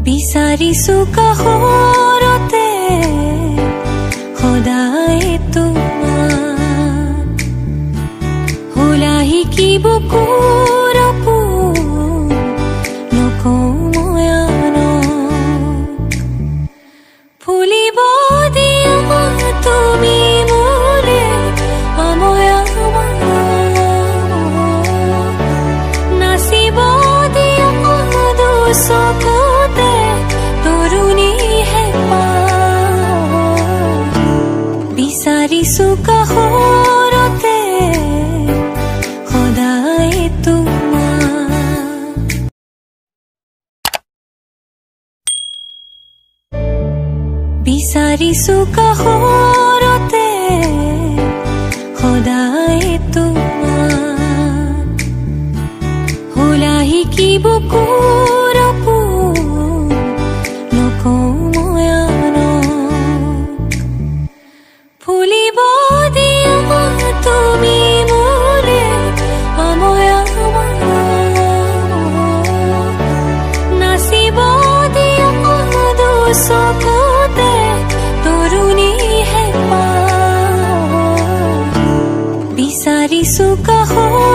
বিচাৰিছো কাষৰতে সদায় তোমাক হুলাহি কি বুকুৰ পোন নকওঁ মই আনক ফুলিব দিয়া তুমি মোলে অময়া নাচিব দিয়া দুচকুতে বিচাৰিছো কাষৰতে সদায় তোমাক বিচাৰিছো কাষৰতে সদায় তোমাক হুলাহি কি বুকুৰ পোন নকওঁ মই আনক ফুলিব দিয়া তুমি মোলে অময়া নাচিব দিয়া দুচকুতে তৰুণী হেঁপাহ বিচাৰিছো কাষৰ